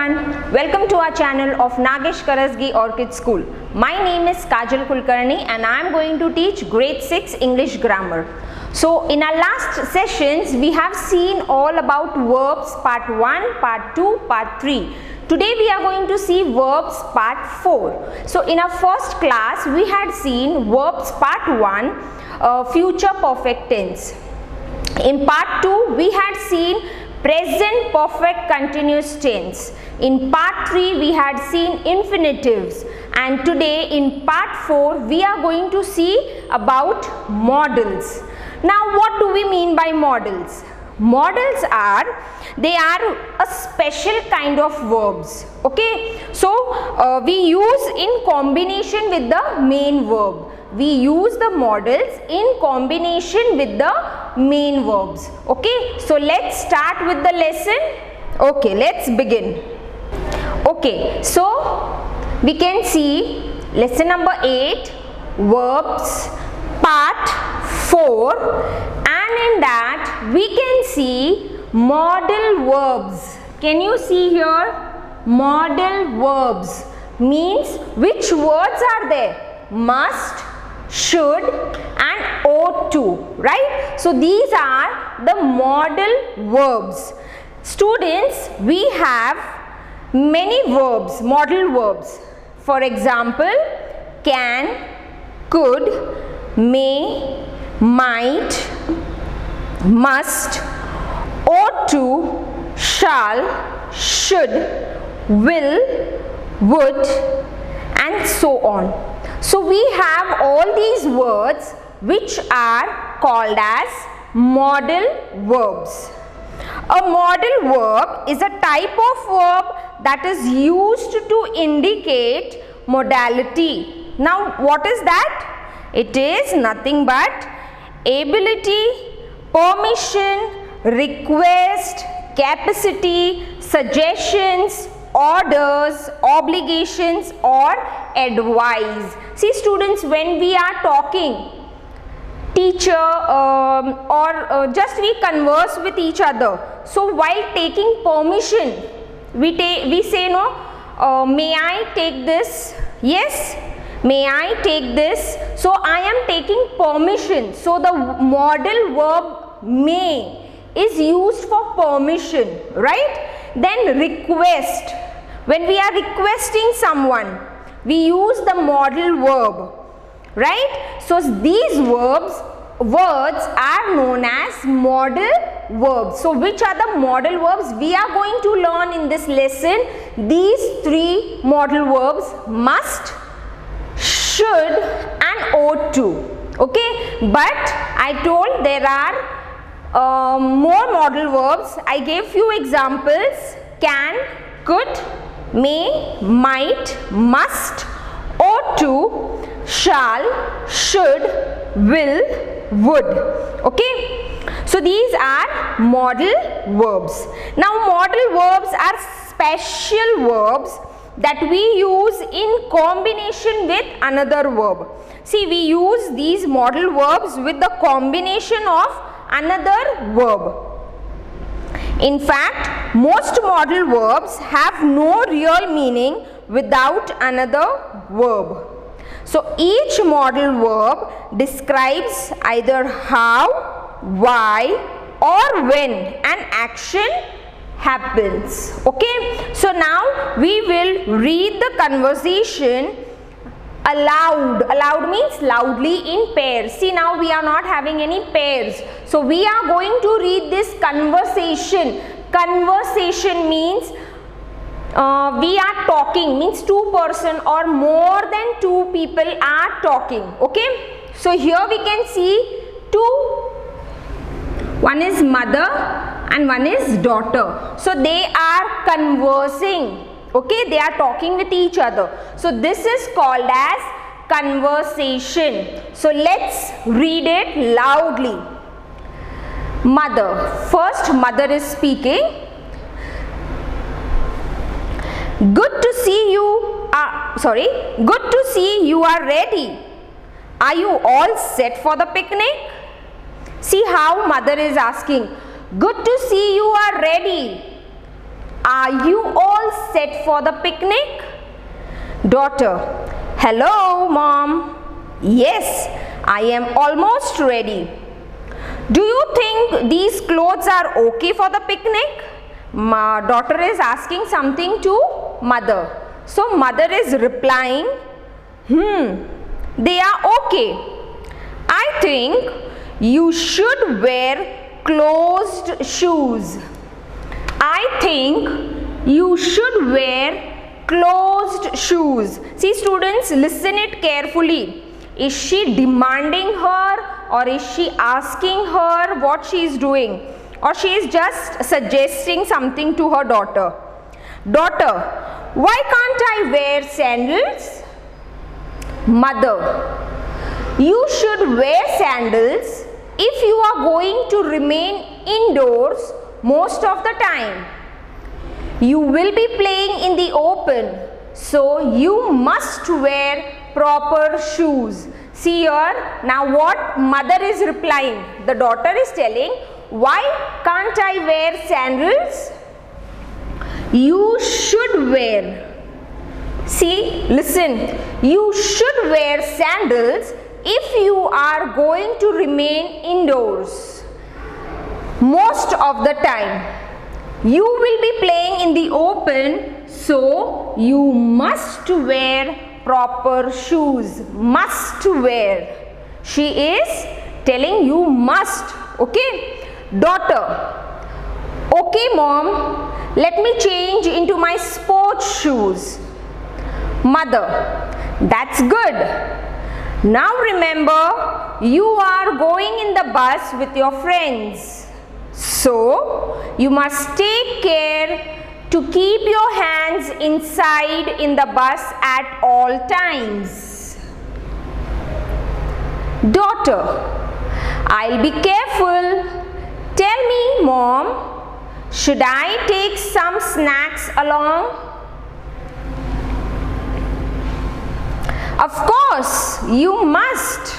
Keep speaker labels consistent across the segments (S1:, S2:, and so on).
S1: everyone, welcome to our channel of Nagesh Karasgi Orchid School. My name is Kajal Kulkarni and I am going to teach grade 6 English grammar. So in our last sessions we have seen all about verbs part 1, part 2, part 3. Today we are going to see verbs part 4. So in our first class we had seen verbs part 1, future perfect tense. In part 2 we had seen present perfect continuous tense. In part 3 we had seen infinitives, and today in part 4 we are going to see about modals. Now what do we mean by modals? Modals are a special kind of verbs. Okay, so we use in combination with the main verb. We use the modals in combination with the main verbs. Okay, so let's start with the lesson. Okay, let's begin. Okay, so we can see lesson number 8, verbs part 4, and in that we can see modal verbs. Can you see here? Modal verbs means which words are there? Must, should and ought to, right? So these are the modal verbs. Students, we have many verbs, modal verbs. For example, can, could, may, might, must, ought to, shall, should, will, would and so on. So we have all these words which are called as modal verbs. A modal verb is a type of verb that is used to indicate modality. Now what is that? It is nothing but ability, permission, request, capacity, suggestions, orders, obligations or advice. See students, when we are talking, teacher or just we converse with each other. So while taking permission, we say no, may I take this? Yes, may I take this? So I am taking permission. So the modal verb may is used for permission, right? Then request. When we are requesting someone, we use the modal verb, right? So these words are known as modal verbs. So which are the modal verbs we are going to learn in this lesson? These three modal verbs: must, should and ought to. Okay, but I told there are more modal verbs. I gave few examples: can, could, may, might, must, ought to, shall, should, will, would. Okay, so these are modal verbs. Now modal verbs are special verbs that we use in combination with another verb. See, we use these modal verbs with the combination of another verb. In fact, most modal verbs have no real meaning without another verb. So each modal verb describes either how, why or when an action happens. Okay, so now we will read the conversation aloud. Aloud means loudly in pairs. See, now we are not having any pairs. So we are going to read this conversation. Conversation means we are talking, means two person or more than two people are talking. Okay, so here we can see two. One is mother and one is daughter. So they are conversing. Okay, they are talking with each other. So this is called as conversation. So let's read it loudly. Mother. First, mother is speaking. Good to see you. Good to see you are ready. Are you all set for the picnic? See how mother is asking. Good to see you are ready. Are you all set for the picnic? Daughter, hello mom. Yes, I am almost ready. Do you think these clothes are okay for the picnic? Daughter is asking something to mother. So mother is replying, they are okay. I think you should wear closed shoes. I think you should wear closed shoes. See students, listen it carefully. Is she demanding her or is she asking her what she is doing? Or she is just suggesting something to her daughter. Daughter, why can't I wear sandals? Mother, you should wear sandals if you are going to remain indoors most of the time. You will be playing in the open, so you must wear proper shoes. See here, now what mother is replying? The daughter is telling, why can't I wear sandals? You should wear. See, listen, you should wear sandals if you are going to remain indoors most of the time. You will be playing in the open, so you must wear proper shoes. Must wear. She is telling you must. Okay. Daughter, okay mom, let me change into my sports shoes. Mother, that's good. Now remember, you are going in the bus with your friends. So, you must take care to keep your hands inside in the bus at all times. Daughter, I'll be careful. Tell me, mom, should I take some snacks along? Of course, you must.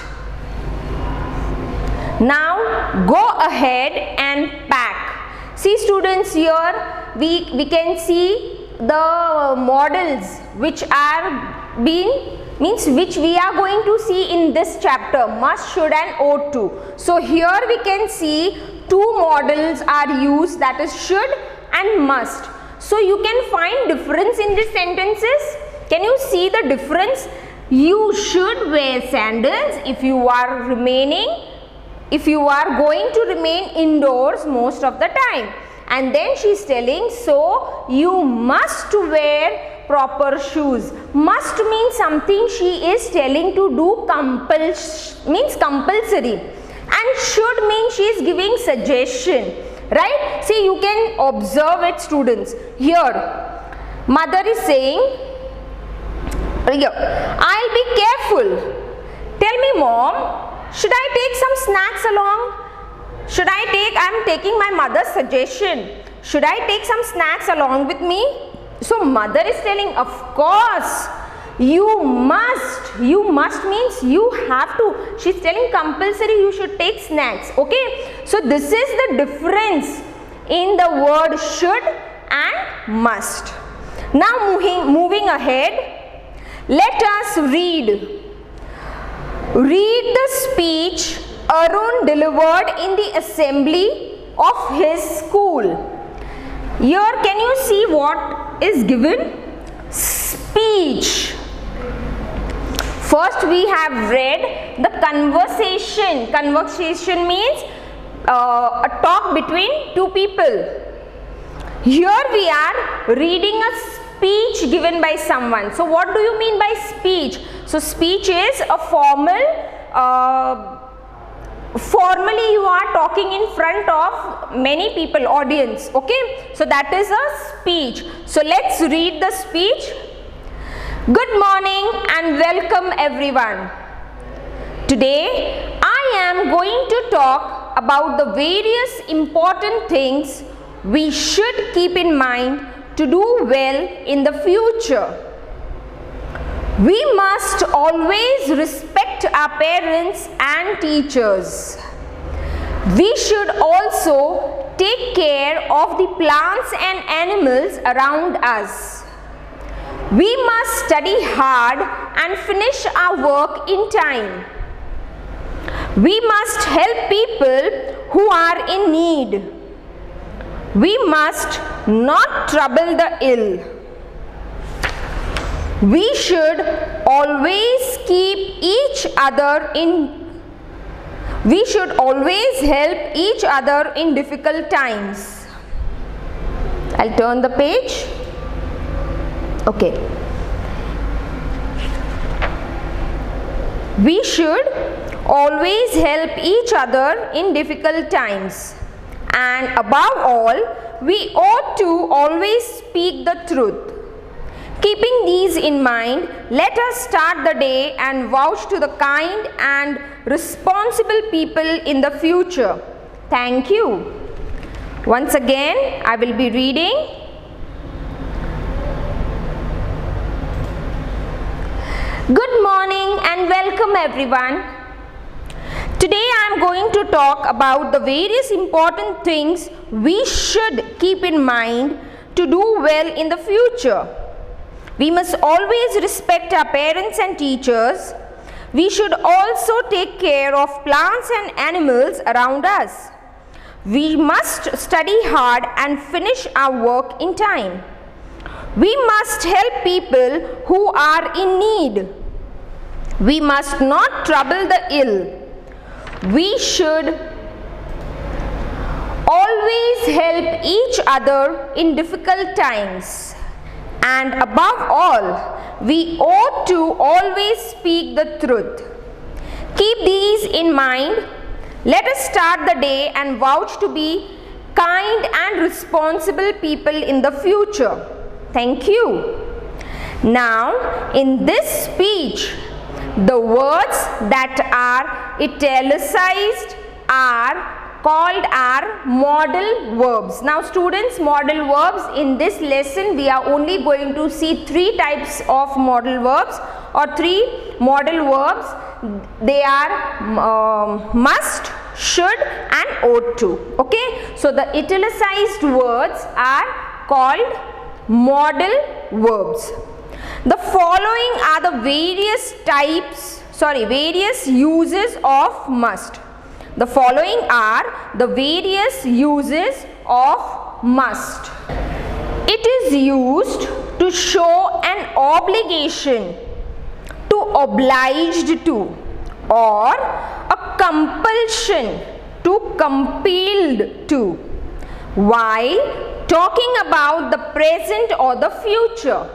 S1: Now, go ahead and pack. See students, here we can see the models which are which we are going to see in this chapter, must, should and ought to. So here we can see two models are used, that is should and must. So you can find difference in these sentences. Can you see the difference? You should wear sandals if you are going to remain indoors most of the time. And then she is telling, so you must wear proper shoes. Must means something she is telling to do compulsory. And should mean she is giving suggestion. Right? See, you can observe it students. Here, mother is saying, I'll be careful. Tell me mom, should I take some snacks along? I'm taking my mother's suggestion. Should I take some snacks along with me? So mother is telling, of course, you must means you have to. She's telling compulsory you should take snacks. Okay. So this is the difference in the word should and must. Now moving ahead. Let us read. Read the speech Arun delivered in the assembly of his school. Here can you see what is given? Speech. First we have read the conversation. Conversation means a talk between two people. Here we are reading a speech given by someone. So what do you mean by speech? So speech is a formally you are talking in front of many people, audience. Okay, so that is a speech. So let's read the speech. Good morning and welcome everyone. Today I am going to talk about the various important things we should keep in mind to do well in the future. We must always respect our parents and teachers. We should also take care of the plants and animals around us. We must study hard and finish our work in time. We must help people who are in need. We must not trouble the ill. We should always help each other in difficult times. I'll turn the page. Okay. We should always help each other in difficult times. And above all, we ought to always speak the truth. Keeping these in mind, let us start the day and vouch to the kind and responsible people in the future. Thank you. Once again, I will be reading. Good morning and welcome everyone. Today I am going to talk about the various important things we should keep in mind to do well in the future. We must always respect our parents and teachers. We should also take care of plants and animals around us. We must study hard and finish our work in time. We must help people who are in need. We must not trouble the ill. We should always help each other in difficult times. And above all, we ought to always speak the truth. Keep these in mind. Let us start the day and vouch to be kind and responsible people in the future. Thank you. Now, in this speech, the words that are italicized are called our modal verbs. Now students, modal verbs, in this lesson we are only going to see three types of modal verbs or three modal verbs. They are must, should and ought to. Okay, so the italicized words are called modal verbs. The following are the various uses of must. The following are the various uses of must. It is used to show an obligation, to obliged to, or a compulsion, to compelled to, while talking about the present or the future.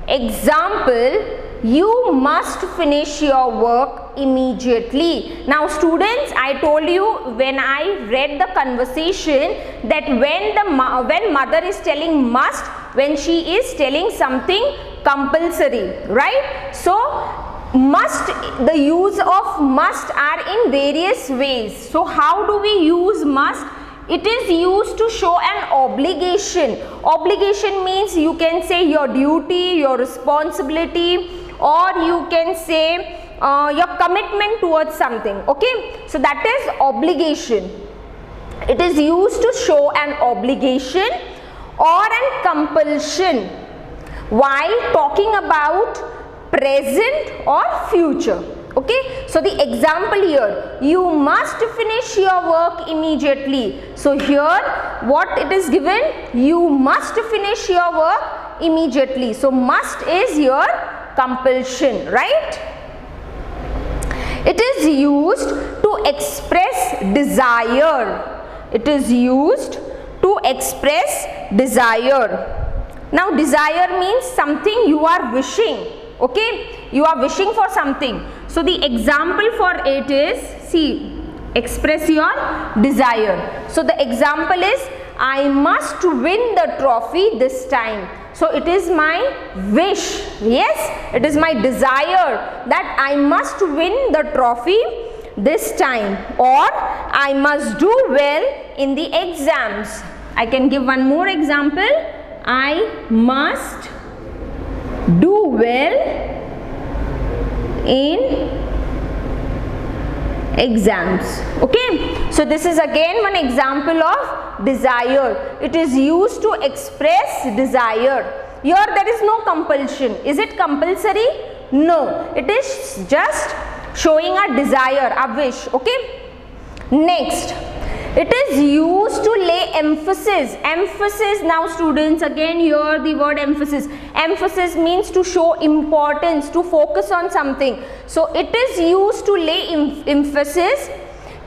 S1: Example, you must finish your work immediately. Now students, I told you when I read the conversation that when mother is telling must, when she is telling something compulsory, right? So must, the use of must are in various ways. So how do we use must? It is used to show an obligation. Obligation means you can say your duty, your responsibility, or you can say your commitment towards something. Okay, so that is obligation. It is used to show an obligation or an compulsion while talking about present or future. Okay, so the example here, you must finish your work immediately. So here what it is given, you must finish your work immediately. So must is your compulsion, right? It is used to express desire. It is used to express desire. Now desire means something you are wishing. Okay, you are wishing for something. So the example for it is, see, express your desire. So the example is, I must win the trophy this time. So it is my wish, yes, it is my desire that I must win the trophy this time, or I must do well in the exams. I can give one more example. I must do well in exams. Okay, so this is again one example of desire. It is used to express desire. Here there is no compulsion. Is it compulsory? No, it is just showing a desire, a wish. Okay, next, it is used to lay emphasis. Emphasis, now students, again here the word emphasis. Emphasis means to show importance, to focus on something. So it is used to lay emphasis.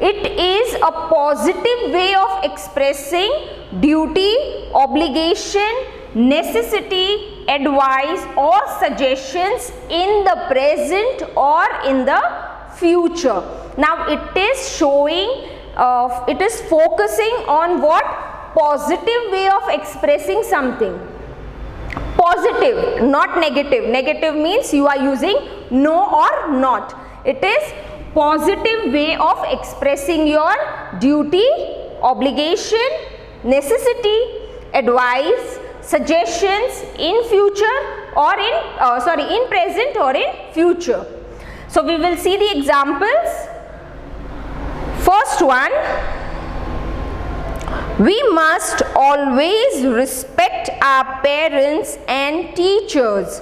S1: It is a positive way of expressing duty, obligation, necessity, advice or suggestions in the present or in the future. Now it is showing, it is focusing on what? Positive way of expressing something. Positive, not negative. Negative means you are using no or not. It is positive way of expressing your duty, obligation, necessity, advice, suggestions in future or in present or in future. So we will see the examples. First one, we must always respect our parents and teachers.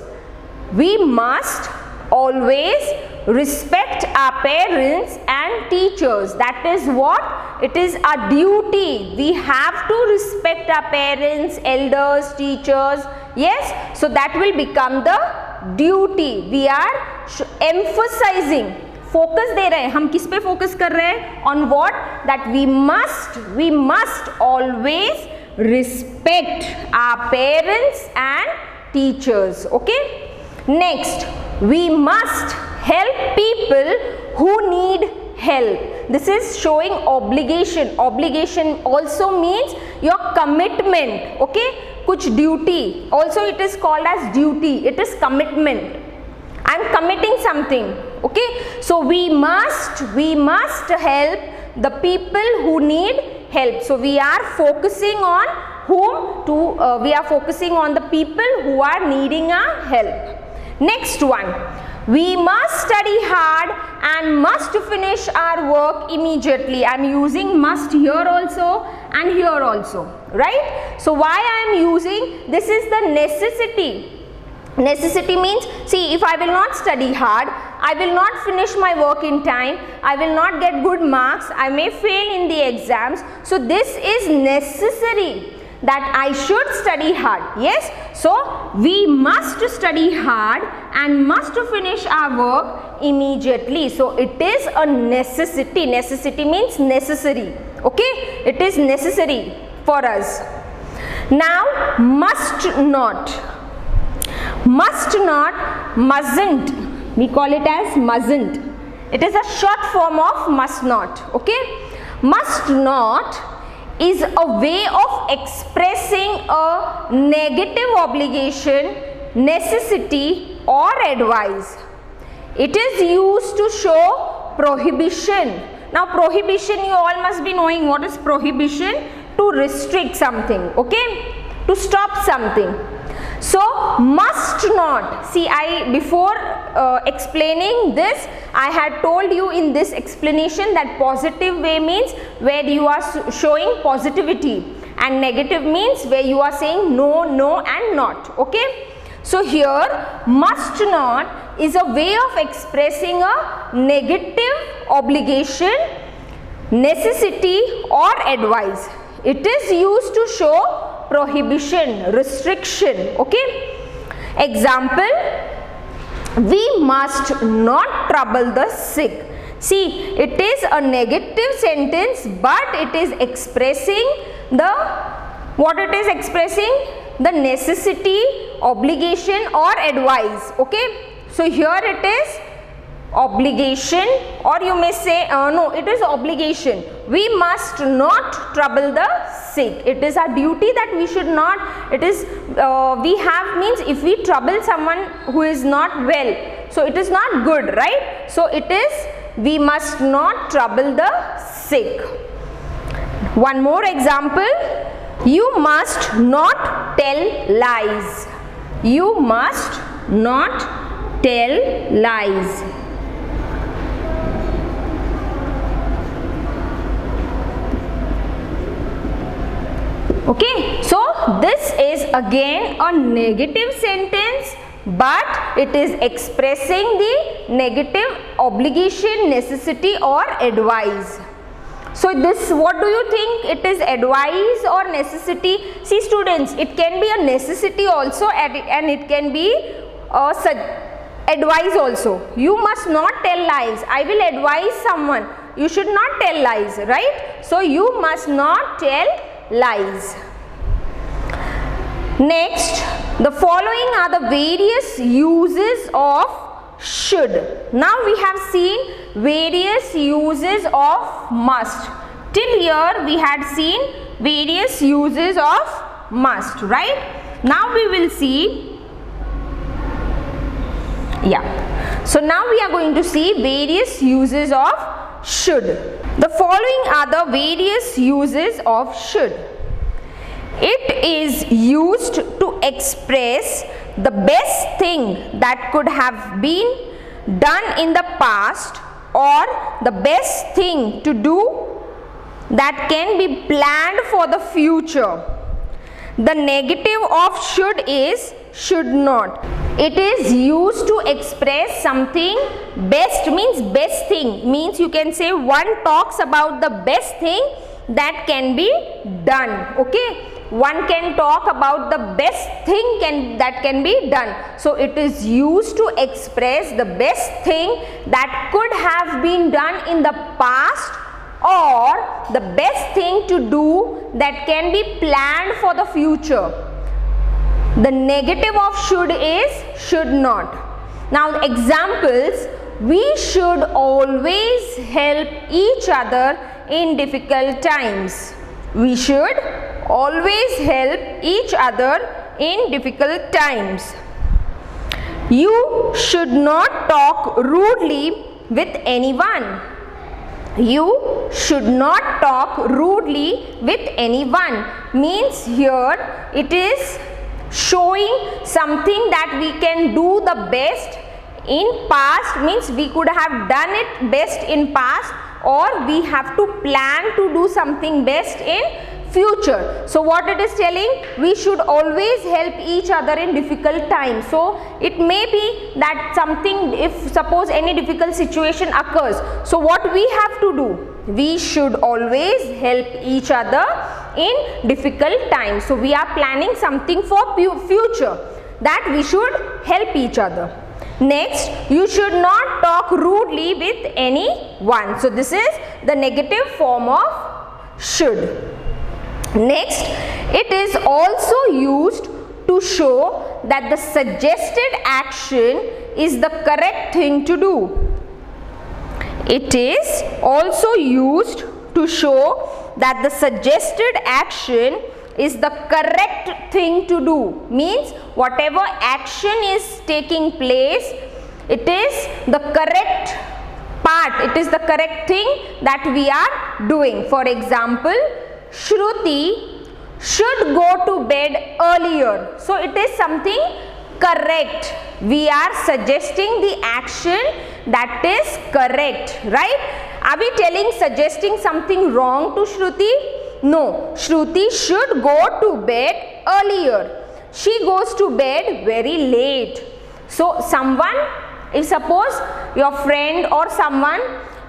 S1: We must always respect our parents and teachers. That is what? It is a duty. We have to respect our parents, elders, teachers. Yes, so that will become the duty. We are emphasizing, focus दे रहे हैं. हम किस पे focus कर रहे हैं? On what? That we must always respect our parents and teachers. Okay, next, we must help people who need help. This is showing obligation. Obligation also means your commitment. Okay, कुछ duty, also it is called as duty. It is commitment. I am committing something. Okay, so we must help the people who need help. So we are focusing on whom? We are focusing on the people who are needing our help. Next one, we must study hard and must finish our work immediately. I am using must here also and here also, right? So why I am using, this is the necessity. Necessity means, see, if I will not study hard, I will not finish my work in time, I will not get good marks, I may fail in the exams. So this is necessary that I should study hard. Yes, so we must study hard and must finish our work immediately. So it is a necessity. Necessity means necessary. Okay, it is necessary for us. Now must not. Must not, mustn't. We call it as mustn't. It is a short form of must not. Okay, must not is a way of expressing a negative obligation, necessity or advice. It is used to show prohibition. Now prohibition, you all must be knowing what is prohibition. To restrict something, okay, to stop something. So must not, see, before explaining this, I had told you in this explanation that positive way means where you are showing positivity and negative means where you are saying no, no and not. Okay, so here must not is a way of expressing a negative obligation, necessity or advice. It is used to show prohibition, restriction. Okay, example, we must not trouble the sick. See, it is a negative sentence, but it is expressing the, what it is expressing? The necessity, obligation or advice. Okay, so here it is obligation, or you may say no, it is obligation. We must not trouble the sick. It is our duty that we should not, it is we have means if we trouble someone who is not well, so it is not good, right? So it is we must not trouble the sick. One more example, you must not tell lies. You must not tell lies. Okay, so this is again a negative sentence, but it is expressing the negative obligation, necessity or advice. So this, what do you think, it is advice or necessity? See students, it can be a necessity also and it can be advice also. You must not tell lies. I will advise someone. You should not tell lies, right? So you must not tell lies. Next, the following are the various uses of should. Now we have seen various uses of must. Till here we had seen various uses of must, right? Now we will see, so now we are going to see various uses of should. The following are the various uses of should. It is used to express the best thing that could have been done in the past or the best thing to do that can be planned for the future. The negative of should is should not. It is used to express something. Best means best thing, means you can say one talks about the best thing that can be done. Okay, one can talk about the best thing that can be done. So it is used to express the best thing that could have been done in the past or the best thing to do that can be planned for the future. The negative of should is should not. Now examples, we should always help each other in difficult times. We should always help each other in difficult times. You should not talk rudely with anyone. You should not talk rudely with anyone means here it is showing something that we can do the best in past, means we could have done it best in past, or we have to plan to do something best in future. So what it is telling, we should always help each other in difficult times. So it may be that something, if suppose any difficult situation occurs, so what we have to do, we should always help each other in difficult times. So we are planning something for future, that we should help each other. Next, you should not talk rudely with anyone. So this is the negative form of should. Next, it is also used to show that the suggested action is the correct thing to do. It is also used to show that the suggested action is the correct thing to do. Means whatever action is taking place, it is the correct part, it is the correct thing that we are doing. For example, Shruti should go to bed earlier. So it is something correct. We are suggesting the action that is correct, right? Are we suggesting something wrong to Shruti? No, Shruti should go to bed earlier. She goes to bed very late. So someone, if suppose your friend or someone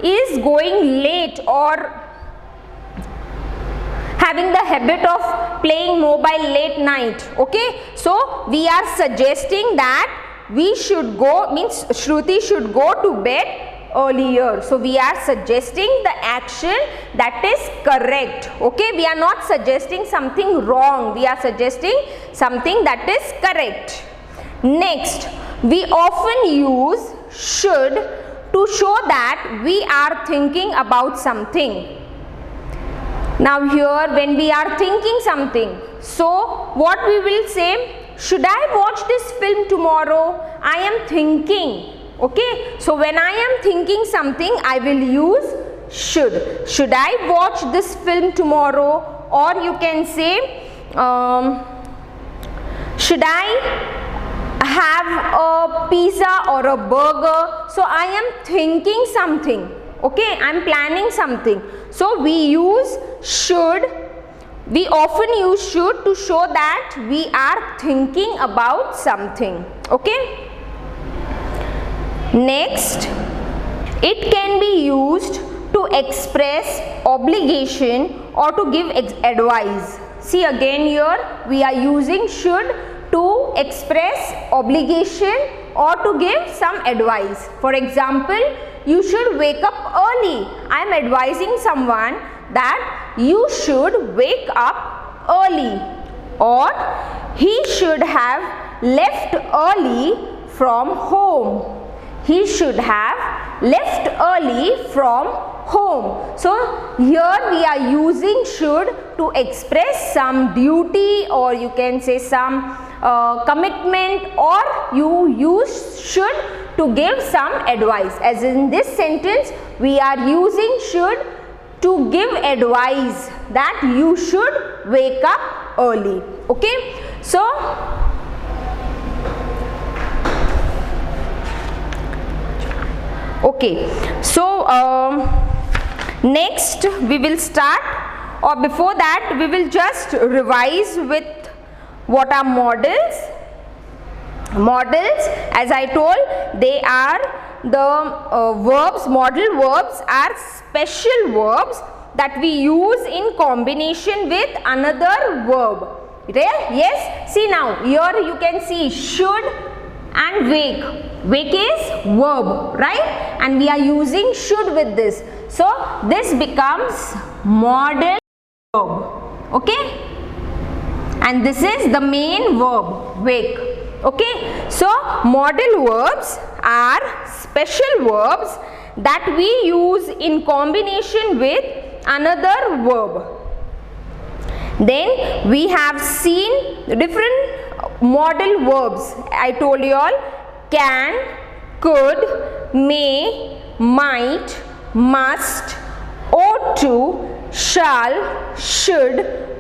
S1: is going late or having the habit of playing mobile late night, okay, so we are suggesting that we should go, means Shruti should go to bed earlier. So we are suggesting the action that is correct, okay, we are not suggesting something wrong, we are suggesting something that is correct. Next, we often use should to show that we are thinking about something. Now here, when we are thinking something, so what we will say, should I watch this film tomorrow? I am thinking. Okay, so when I am thinking something, I will use should. Should I watch this film tomorrow? Or you can say, should I have a pizza or a burger? So I am thinking something. Okay, I am planning something. So we use should we often use should to show that we are thinking about something. Okay. Next, it can be used to express obligation or to give advice. See, again here we are using should to express obligation or to give some advice. For example, you should wake up early. I am advising someone that you should wake up early, or he should have left early from home. He should have left early from home. So here we are using should to express some duty, or you can say some commitment, or you use should to give some advice. As in this sentence, we are using should to give advice that you should wake up early. Okay. So next we will start, or before that we will just revise with what are models. Models, as I told, they are the verbs. Modal verbs are special verbs that we use in combination with another verb. Yes, see now here you can see should and wake. Wake is verb, right? And we are using should with this. So this becomes modal verb. Okay? And this is the main verb, wake. Okay? So modal verbs are special verbs that we use in combination with another verb. Then we have seen different modal verbs. I told you all: can, could, may, might, must, ought to, shall, should,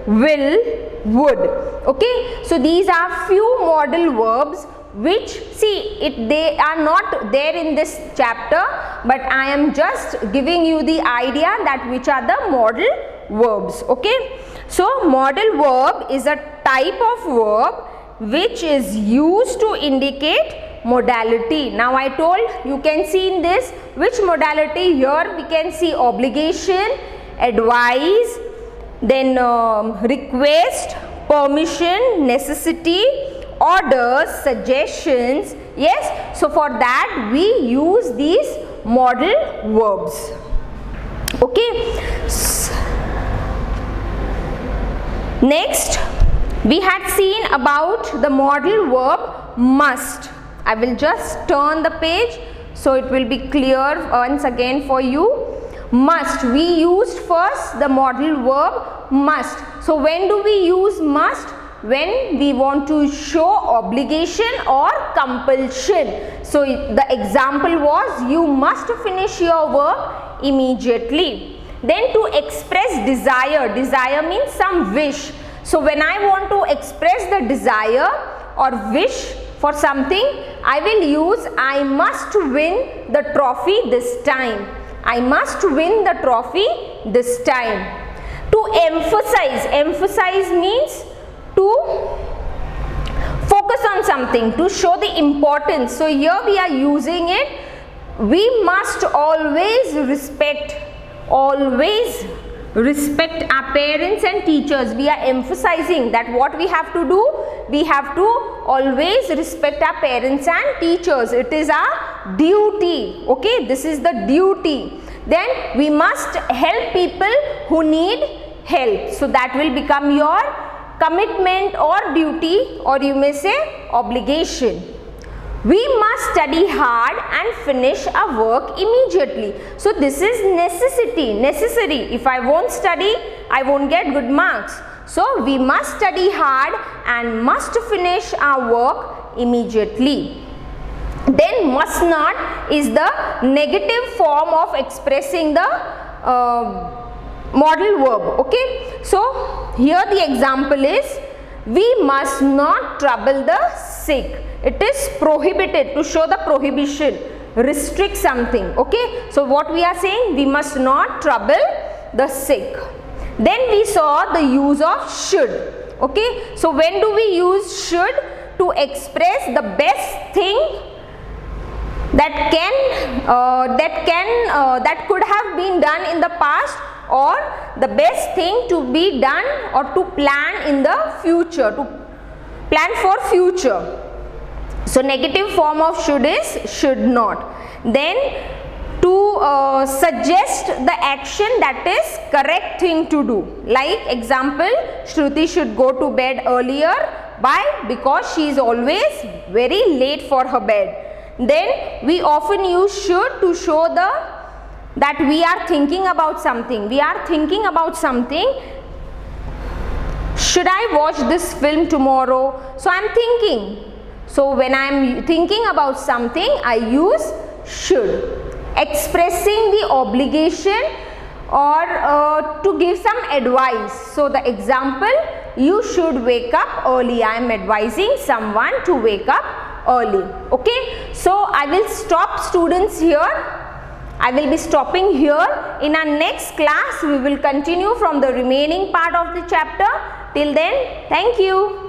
S1: will, would. Okay, so these are few modal verbs which, see, they are not there in this chapter, but I am just giving you the idea that which are the modal verbs. Okay, so modal verb is a type of verb which is used to indicate modality. Now I told, you can see in this which modality. Here we can see obligation, advice, then request, permission, necessity, orders, suggestions. Yes, so for that we use these modal verbs. Okay. Next, we had seen about the modal verb must. I will just turn the page so it will be clear once again for you. Must, we used first the modal verb must. So when do we use must? When we want to show obligation or compulsion. So the example was, you must finish your work immediately. Then to express desire, desire means some wish. So when I want to express the desire or wish for something, I will use I must win the trophy this time. I must win the trophy this time. To emphasize, emphasize means to focus on something, to show the importance. So here we are using it. We must always respect our parents and teachers. We are emphasizing that what we have to do, we have to always respect our parents and teachers. It is our duty. Okay, this is the duty. Then we must help people who need help. So that will become your commitment or duty, or you may say obligation. We must study hard and finish our work immediately. So this is necessary. If I won't study, I won't get good marks. So we must study hard and must finish our work immediately. Then must not is the negative form of expressing the modal verb. Okay, so here the example is, we must not trouble the sick. It is prohibited, to show the prohibition, restrict something. Okay, so what we are saying, we must not trouble the sick. Then we saw the use of should. Okay, so when do we use should? To express the best thing that could have been done in the past, or the best thing to be done or to plan in the future, to plan for future. So negative form of should is should not. Then to suggest the action that is correct thing to do. Like example, Shruti should go to bed earlier. Why? Because she is always very late for her bed. Then we often use should to show that we are thinking about something. We are thinking about something. Should I watch this film tomorrow? So I am thinking. So when I am thinking about something, I use should. Expressing the obligation or to give some advice. So the example, you should wake up early. I am advising someone to wake up early. Okay, so I will stop students here. I will be stopping here. In our next class, we will continue from the remaining part of the chapter. Till then, thank you.